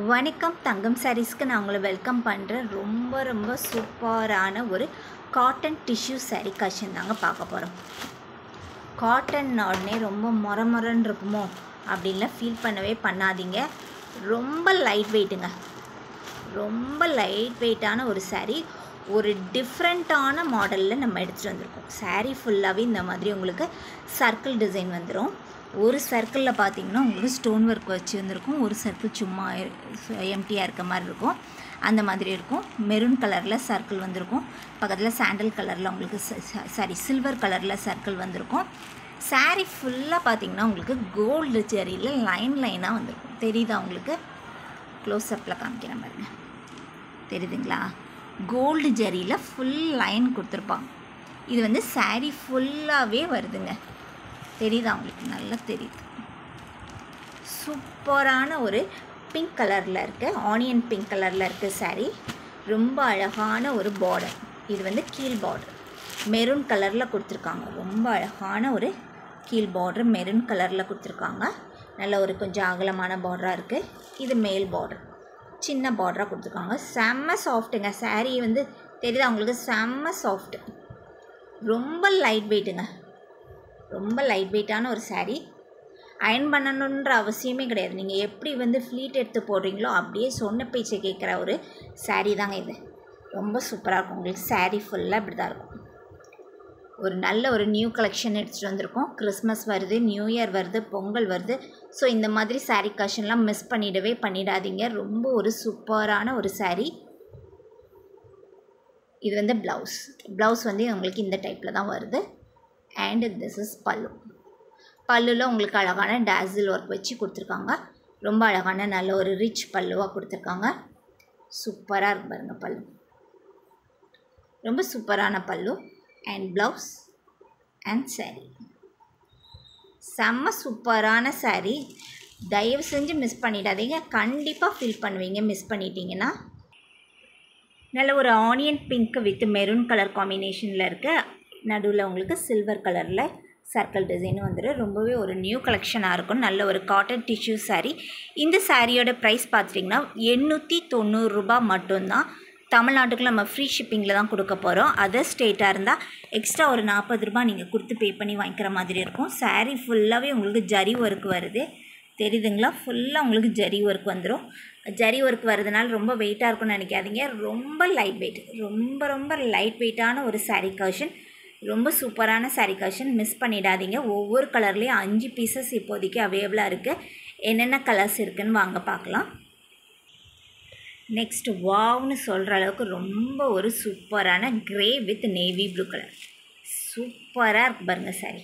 வணக்கம் தங்கம் சாரீஸ்க்கு நான் உங்களை வெல்கம் பண்ணுறேன். ரொம்ப சூப்பரான ஒரு காட்டன் டிஷ்யூ சாரீ கலெக்ஷன் தாங்க பார்க்க போகிறோம். காட்டன் உடனே ரொம்ப மொரன்னு இருக்குமோ அப்படின்லாம் ஃபீல் பண்ணவே பண்ணாதீங்க. ரொம்ப லைட் வெயிட்டுங்க, ரொம்ப லைட் வெயிட்டான ஒரு சாரீ. ஒரு டிஃப்ரெண்ட்டான மாடலில் நம்ம எடுத்துகிட்டு வந்திருக்கோம். சாரீ ஃபுல்லாகவே இந்த மாதிரி உங்களுக்கு சர்க்கிள் டிசைன் வந்துடும். ஒரு சர்க்கிளில் பார்த்திங்கன்னா உங்களுக்கு ஸ்டோன் ஒர்க் வச்சு வந்திருக்கும், ஒரு சர்க்கிள் சும்மா எம்டியாக இருக்க மாதிரி இருக்கும், அந்த மாதிரி இருக்கும். மெரூன் கலரில் சர்க்கிள் வந்திருக்கும், பக்கத்தில் சாண்டல் கலரில் உங்களுக்கு சில்வர் கலரில் சர்க்கிள் வந்திருக்கும். சாரீ ஃபுல்லாக பார்த்திங்கன்னா உங்களுக்கு கோல்டு ஜரியில் லைனாக வந்திருக்கும். தெரியுதா உங்களுக்கு? க்ளோஸ்அப்பில் காமிக்கிற பாருங்க, தெரியுதுங்களா? கோல்டு ஜரியில் ஃபுல் லைன் கொடுத்துருப்பாங்க. இது வந்து சாரீ ஃபுல்லாகவே வருதுங்க. தெரியுதா உங்களுக்கு? நல்லா தெரியுது. சூப்பரான ஒரு பிங்க் கலரில் இருக்குது, ஆனியன் பிங்க் கலரில் இருக்குது சாரீ. ரொம்ப அழகான ஒரு பார்டர். இது வந்து கீழ் பார்டர் மெரூன் கலரில் கொடுத்துருக்காங்க. ரொம்ப அழகான ஒரு கீழ் பார்டர் மெரூன் கலரில் கொடுத்துருக்காங்க. நல்ல ஒரு கொஞ்சம் அகலமான பார்டராக இருக்குது. இது மேல் பார்டர் சின்ன பார்டராக கொடுத்துருக்காங்க. செம்ம சாஃப்ட்டுங்க சாரீ வந்து. தெரியுதா உங்களுக்கு? செம்ம சாஃப்ட்டு, ரொம்ப லைட் வெயிட்டுங்க. ரொம்ப லைட் வெயிட்டான ஒரு சாரீ. அயர்ன் பண்ணணுன்ற அவசியமே கிடையாது. நீங்கள் எப்படி வந்து ஃப்ளீட் எடுத்து போடுறீங்களோ அப்படியே சொன்ன பேச்சை கேட்குற ஒரு சாரீ தாங்க இது. ரொம்ப சூப்பராக இருக்கும். உங்களுக்கு சாரீ ஃபுல்லாக இப்படி தான் இருக்கும். ஒரு நல்ல ஒரு நியூ கலெக்ஷன் எடுத்துகிட்டு வந்திருக்கோம். கிறிஸ்மஸ் வருது, நியூ இயர் வருது, பொங்கல் வருது. ஸோ இந்த மாதிரி சாரீ கலெக்ஷன்லாம் மிஸ் பண்ணிடாதீங்க. ரொம்ப ஒரு சூப்பரான ஒரு சாரீ. இது வந்து ப்ளவுஸ் வந்து உங்களுக்கு இந்த டைப்பில் தான் வருது. அண்ட் திஸ் இஸ் பல்லுவில் உங்களுக்கு அழகான டேசில் ஒர்க் வச்சு கொடுத்துருக்காங்க. ரொம்ப அழகான நல்ல ஒரு ரிச் பல்லுவாக கொடுத்துருக்காங்க. சூப்பராக இருக்கு பாருங்க பல்லு. ரொம்ப சூப்பரான பல்லு அண்ட் ப்ளவுஸ் அண்ட் சாரீ. செம்ம சூப்பரான சாரீ. தயவு செஞ்சு மிஸ் பண்ணிடாதீங்க. கண்டிப்பாக ஃபீல் பண்ணுவீங்க மிஸ் பண்ணிட்டீங்கன்னா. நல்ல ஒரு onion pink with maroon colour காம்பினேஷனில் இருக்குது. நடுவில் உங்களுக்கு சில்வர் கலரில் சர்க்கிள் டிசைன் வந்துடும். ரொம்பவே ஒரு நியூ கலெக்ஷனாக இருக்கும். நல்ல ஒரு காட்டன் டிஷ்யூ சாரீ. இந்த சாரியோட ப்ரைஸ் பார்த்துட்டிங்கன்னா 890 ரூபா மட்டும்தான். தமிழ்நாட்டுக்கு நம்ம ஃப்ரீ ஷிப்பிங்கில் தான் கொடுக்க போகிறோம். அதர் ஸ்டேட்டாக இருந்தால் எக்ஸ்ட்ரா ஒரு 40 ரூபா நீங்கள் கொடுத்து பே பண்ணி வாங்கிக்கிற மாதிரி இருக்கும். சாரீ ஃபுல்லாகவே உங்களுக்கு ஜரி ஒர்க் வருது. தெரியுதுங்களா? ஃபுல்லாக உங்களுக்கு ஜரி ஒர்க் வந்துடும். ஜரி ஒர்க் வரதுனால ரொம்ப வெயிட்டாக இருக்கும்னு நினைக்காதீங்க. ரொம்ப லைட் வெயிட், ரொம்ப லைட் வெயிட்டான ஒரு சாரீ கலெக்ஷன். ரொம்ப சூப்பரான சாரீ கலெக்ஷன். மிஸ் பண்ணிடாதீங்க. ஒவ்வொரு கலர்லேயும் 5 பீசஸ் இப்போதைக்கு அவைலபிளாக இருக்குது. என்னென்ன கலர்ஸ் இருக்குதுன்னு வாங்க பார்க்கலாம். நெக்ஸ்ட் வாவ்னு சொல்கிற அளவுக்கு ரொம்ப ஒரு சூப்பரான grey with navy blue colour. சூப்பராக இருக்கு பாருங்க சாரீ.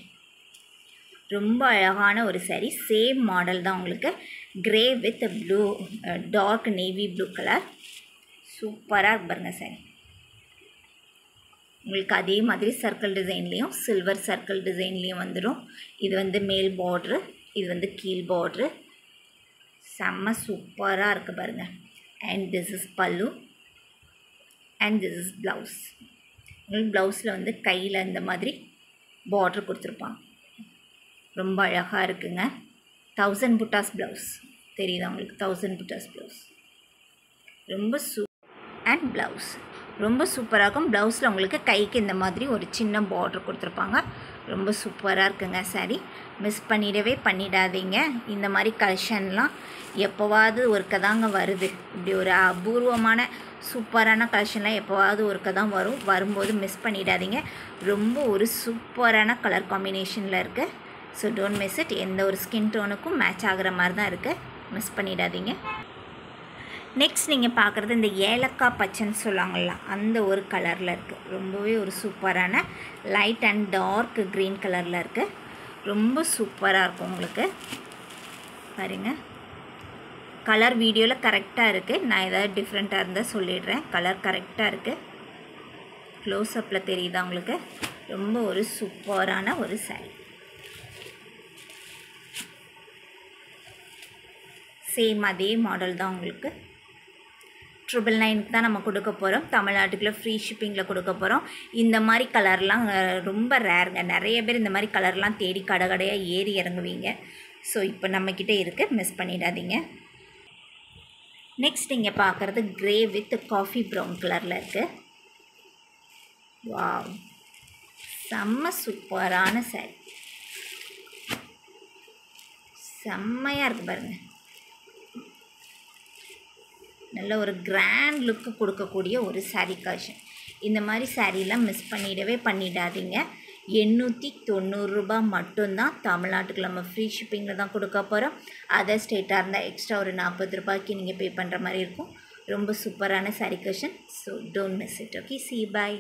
ரொம்ப அழகான ஒரு சாரீ. சேம் மாடல் தான் உங்களுக்கு. Grey with blue, dark navy blue colour. சூப்பராக இருக்கு பாருங்க சாரீ. உங்களுக்கு அதே மாதிரி சர்க்கிள் டிசைன்லேயும் சில்வர் சர்க்கிள் டிசைன்லேயும் வந்துடும். இது வந்து மேல் பார்ட்ரு, இது வந்து கீழ் பார்ட்ரு. செம்ம சூப்பராக இருக்குது பாருங்கள். அண்ட் திஸ் இஸ் பல்லு அண்ட் திஸ் இஸ் ப்ளவுஸ். உங்களுக்கு ப்ளவுஸில் வந்து கையில் இந்த மாதிரி பார்ட்ரு கொடுத்துருப்பாங்க. ரொம்ப அழகாக இருக்குங்க. 1000 புட்டாஸ் ப்ளவுஸ். தெரியுதா உங்களுக்கு? 1000 புட்டாஸ் ப்ளவுஸ். ரொம்ப அண்ட் ப்ளவுஸ் ரொம்ப சூப்பராக இருக்கும். ப்ளவுஸில் உங்களுக்கு கைக்கு இந்த மாதிரி ஒரு சின்ன பார்டர் கொடுத்துருப்பாங்க. ரொம்ப சூப்பராக இருக்குங்க சாரீ. மிஸ் பண்ணிடாதீங்க. இந்த மாதிரி கலெக்ஷன்லாம் எப்போவாவது ஒருக்க தாங்க வருது. இப்படி ஒரு அபூர்வமான சூப்பரான கலெக்ஷன்லாம் எப்போவாவது ஒருக்க தான் வரும். வரும்போது மிஸ் பண்ணிடாதீங்க. ரொம்ப ஒரு சூப்பரான கலர் காம்பினேஷனில் இருக்குது. So don't miss it. எந்த ஒரு ஸ்கின் டோனுக்கும் மேட்ச் ஆகிற மாதிரி தான் இருக்குது. மிஸ் பண்ணிடாதீங்க. நெக்ஸ்ட் நீங்கள் பார்க்குறது இந்த ஏலக்காய் பச்சைன்னு சொல்லுவாங்கள்ல, அந்த ஒரு கலரில் இருக்குது. ரொம்பவே ஒரு சூப்பரான லைட் அண்ட் டார்க் க்ரீன் கலரில் இருக்குது. ரொம்ப சூப்பராக இருக்கும் உங்களுக்கு. பாருங்கள், கலர் வீடியோவில் கரெக்டாக இருக்குது. நான் ஏதாவது டிஃப்ரெண்ட்டாக இருந்தால் சொல்லிடுறேன். கலர் கரெக்டாக இருக்குது. க்ளோஸ்அப்பில் தெரியுதா உங்களுக்கு? ரொம்ப ஒரு சூப்பரான ஒரு சாரீ. சேம் அதே மாடல் தான் உங்களுக்கு. 999 தான் நம்ம கொடுக்க போகிறோம். தமிழ்நாட்டுக்குள்ளே ஃப்ரீ ஷிப்பிங்கில் கொடுக்க போகிறோம். இந்த மாதிரி கலர்லாம் ரொம்ப ரேருங்க. நிறைய பேர் இந்த மாதிரி கலர்லாம் தேடி கடையாக ஏறி இறங்குவீங்க. ஸோ இப்போ நம்மக்கிட்ட இருக்குது. மிஸ் பண்ணிடாதீங்க. நெக்ஸ்ட் இங்கே பார்க்குறது க்ரே வித் காஃபி ப்ரௌன் கலரில் இருக்குது. வாவ், செம்ம சூப்பரான சாரி, செம்மையாக இருக்குது பாருங்கள். நல்ல ஒரு கிராண்ட் லுக்கு கொடுக்கக்கூடிய ஒரு சாரீ கலெக்ஷன். இந்த மாதிரி சாரீலாம் மிஸ் பண்ணிடாதீங்க. 890 ரூபா மட்டும்தான். தமிழ்நாட்டுக்கு நம்ம ஃப்ரீ ஷிப்பிங்கில் தான் கொடுக்க போகிறோம். அதர் ஸ்டேட்டாக இருந்தால் எக்ஸ்ட்ரா ஒரு 40 ரூபாய்க்கு நீங்கள் பே பண்ணுற மாதிரி இருக்கும். ரொம்ப சூப்பரான sari collection. So don't miss it. Okay, see you, bye.